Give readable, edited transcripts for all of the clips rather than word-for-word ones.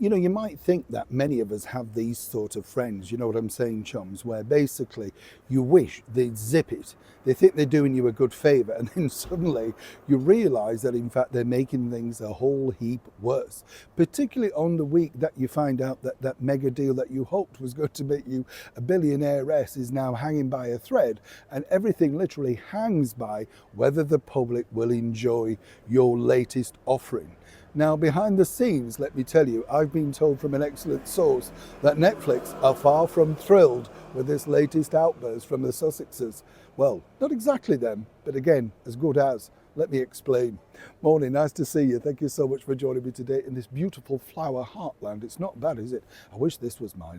You know, you might think that many of us have these sort of friends, you know what I'm saying, chums, where basically you wish they'd zip it. They think they're doing you a good favour, and then suddenly you realise that in fact they're making things a whole heap worse. Particularly on the week that you find out that that mega deal that you hoped was going to make you a billionairess is now hanging by a thread, and everything literally hangs by whether the public will enjoy your latest offering. Now, behind the scenes, let me tell you, I've been told from an excellent source that Netflix are far from thrilled with this latest outburst from the Sussexes. Well, not exactly them, but again, as good as. Let me explain. Morning, nice to see you. Thank you so much for joining me today in this beautiful flower heartland. It's not bad, is it? I wish this was my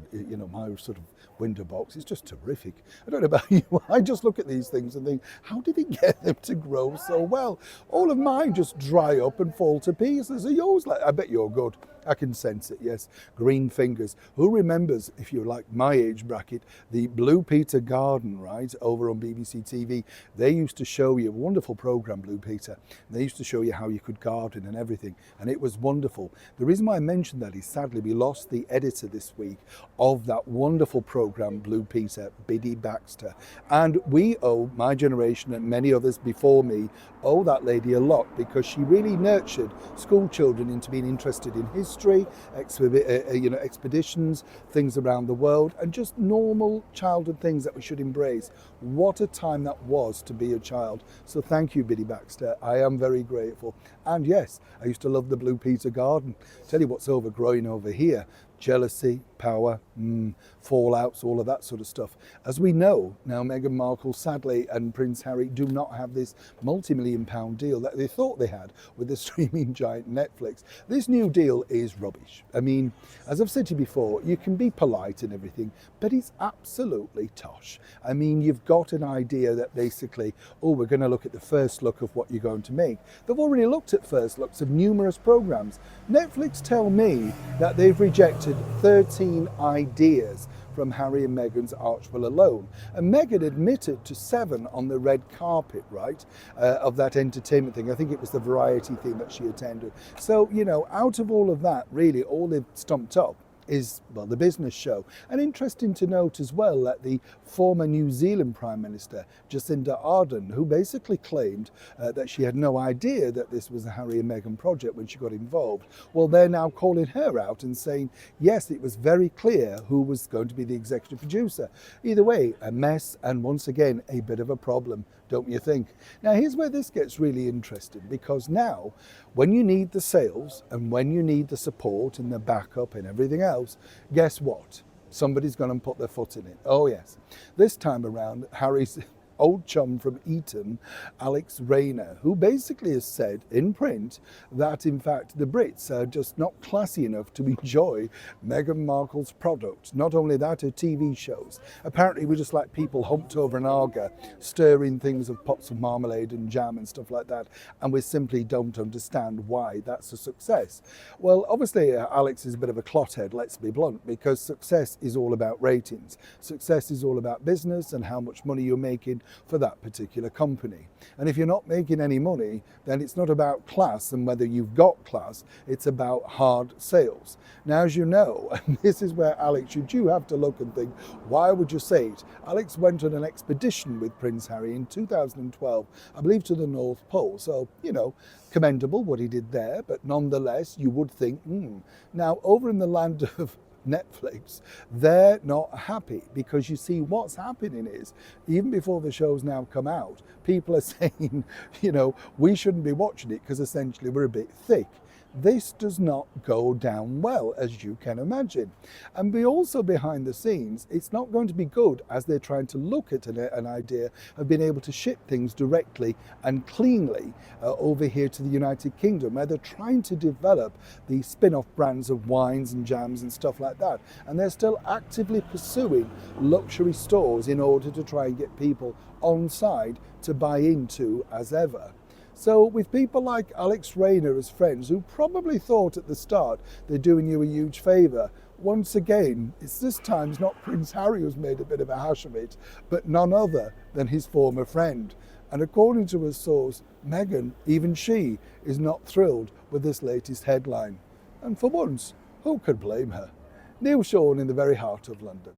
sort of window box. It's just terrific. I don't know about you. I just look at these things and think, how did he get them to grow so well? All of mine just dry up and fall to pieces. Are yours like? I bet you're good. I can sense it, yes. Green fingers. Who remembers, if you're like my age bracket, the Blue Peter Garden, right, over on BBC TV? They used to show you a wonderful programme, Blue Peter. They used to show you how you could garden and everything, and it was wonderful. The reason why I mentioned that is sadly we lost the editor this week of that wonderful programme, Blue Peter, Biddy Baxter. And we owe, my generation and many others before me, owe that lady a lot because she really nurtured school children into being interested in history, expeditions, things around the world, and just normal childhood things that we should embrace. What a time that was to be a child. So thank you, Biddy Baxter. I am very grateful. And yes, I used to love the Blue Peter Garden. Tell you what's overgrowing over here. Jealousy, power, fallouts, all of that sort of stuff. As we know, now Meghan Markle, sadly, and Prince Harry do not have this multi-million-pound deal that they thought they had with the streaming giant Netflix. This new deal is rubbish. I mean, as I've said to you before, you can be polite and everything, but it's absolutely tosh. I mean, you've got an idea that basically, oh, we're going to look at the first look of what you're going to make. They've already looked at first looks of numerous programs. Netflix tell me that they've rejected 13 ideas from Harry and Meghan's Archwell alone. And Meghan admitted to 7 on the red carpet, right, of that entertainment thing. I think it was the variety thing that she attended. So, you know, out of all of that, really, all they've stumped up is, well, the business show. And interesting to note as well that the former New Zealand Prime Minister, Jacinda Ardern, who basically claimed that she had no idea that this was a Harry and Meghan project when she got involved, well, they're now calling her out and saying, yes, it was very clear who was going to be the executive producer. Either way, a mess, and once again, a bit of a problem, don't you think? Now, here's where this gets really interesting, because now, when you need the sales and when you need the support and the backup and everything else, guess what? Somebody's going to put their foot in it. Oh, yes. This time around, Harry's old chum from Eton, Alex Rayner, who basically has said in print that in fact the Brits are just not classy enough to enjoy Meghan Markle's product. Not only that, her TV shows. Apparently we're just like people humped over an Aga, stirring things of pots of marmalade and jam and stuff like that, and we simply don't understand why that's a success. Well, obviously Alex is a bit of a clothead, let's be blunt, because success is all about ratings. Success is all about business and how much money you're making for that particular company. And if you're not making any money, then it's not about class and whether you've got class, it's about hard sales. Now, as you know, and this is where Alex, you have to look and think, why would you say it? Alex went on an expedition with Prince Harry in 2012, I believe to the North Pole. So, you know, commendable what he did there, but nonetheless, you would think, Now, over in the land of Netflix, they're not happy, because you see what's happening is, even before the show's now come out, people are saying, you know, we shouldn't be watching it because essentially we're a bit thick. This does not go down well, as you can imagine. And also behind the scenes, it's not going to be good as they're trying to look at an idea of being able to ship things directly and cleanly over here to the United Kingdom, where they're trying to develop the spin-off brands of wines and jams and stuff like that. And they're still actively pursuing luxury stores in order to try and get people on side to buy into as ever. So with people like Alex Rayner as friends, who probably thought at the start they're doing you a huge favour, once again, it's this time it's not Prince Harry who's made a bit of a hash of it, but none other than his former friend. And according to a source, Meghan, even she, is not thrilled with this latest headline. And for once, Who could blame her? Neil Sean in the very heart of London.